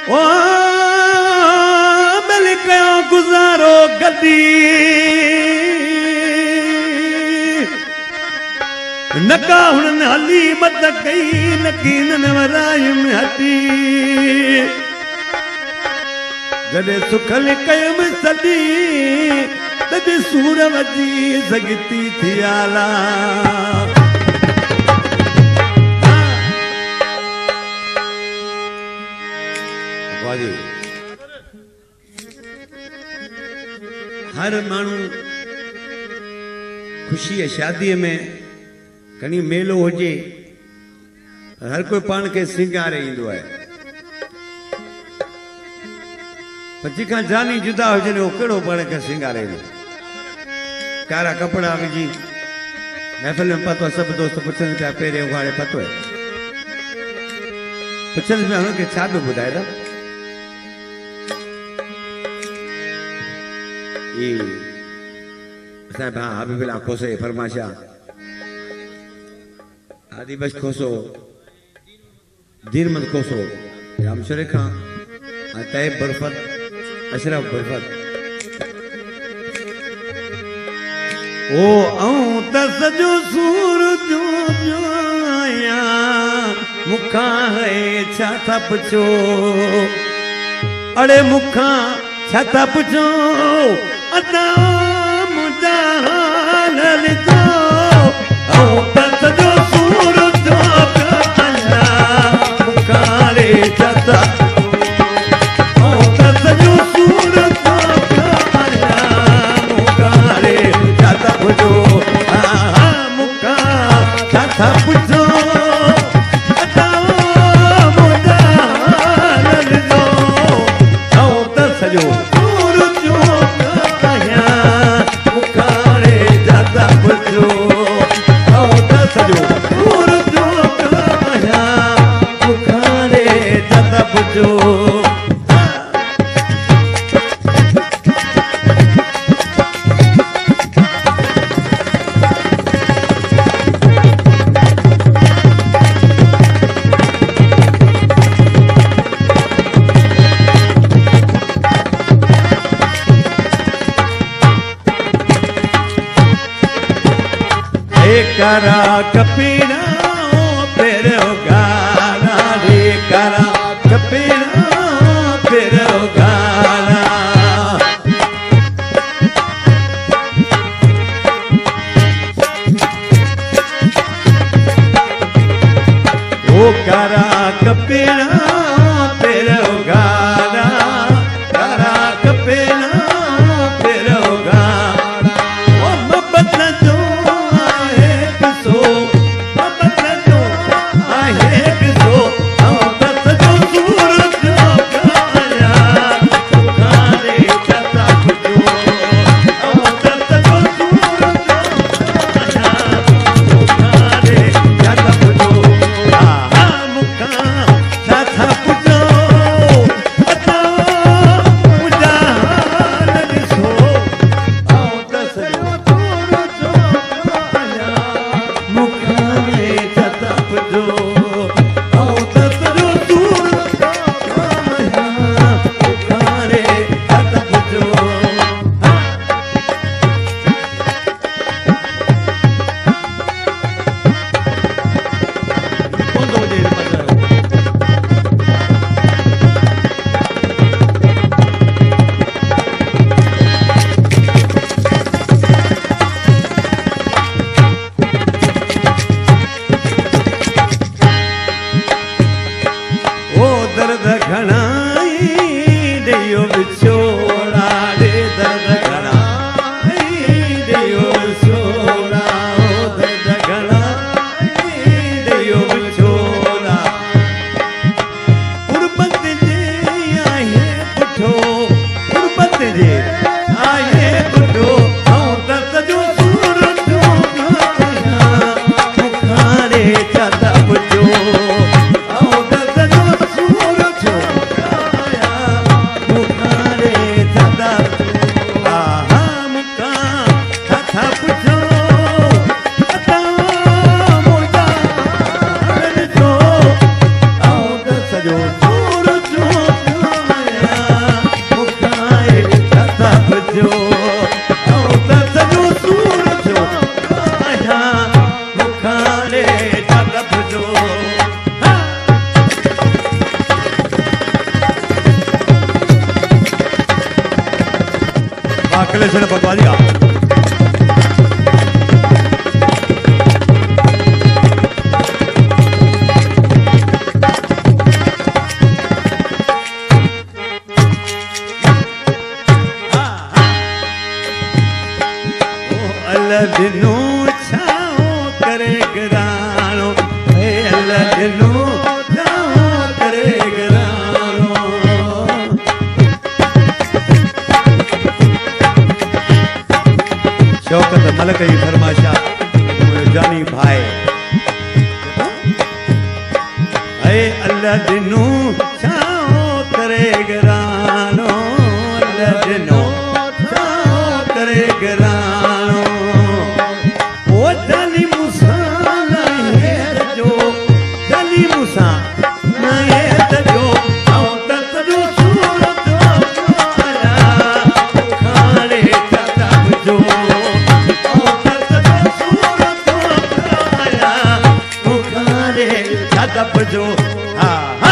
ओ मिल कयो गुज़ारो गदी नका हुननि हली मत कई नकीननि वराय में हटी जॾहिं सुखल कयुमि सॼी तॾहिं सूर वॼी सॻती थी आला हर माण्हू ख़ुशी शादीअ में कहीं मेलो हुजे हर कोई पान के सिंगारे ईंदो आहे पर जंहिंखां जानी जुदा हुजनि उहो कहिड़ो पाण खे सिंगारे कारा कपिड़ा विझी महफ़िल में पतो सभु दोस्त पुछनि पिया पहिरें उघाड़े पतो आहे पुछनि पिया हुनखे छा पियो ॿुधाए त साहब हाँ हबीबुल्लाह खोसे फरमाशा आदि बस खोसो दीनमंद खोसो रामशरे खां तैब बरफत अशरफ बरफत ओ आऊं त सजो सूरज जो आया मुखा है छा था पुछो अड़े मुखा छा था पुछो अदा मुदा हाल जो आऊं त सजो सूरज जो आया मुखा रे छा था करा कपीना फिर गाना रे करा कपीना फिर गाना ओ करा कपीना फिर गाना करा कपीना फिर गाना ओ मोहब्बत जो अगले से पकवा दिया। दिनों छाओ करे गरानो, अल्लाह दिनों छाओ करे गरानो। शौकत मलक जी फरमाशा जानी भाई अल्लाह दिनों छाओ करे गरानो, अल्लाह दिनों छाओ करे गरानो। जो हाँ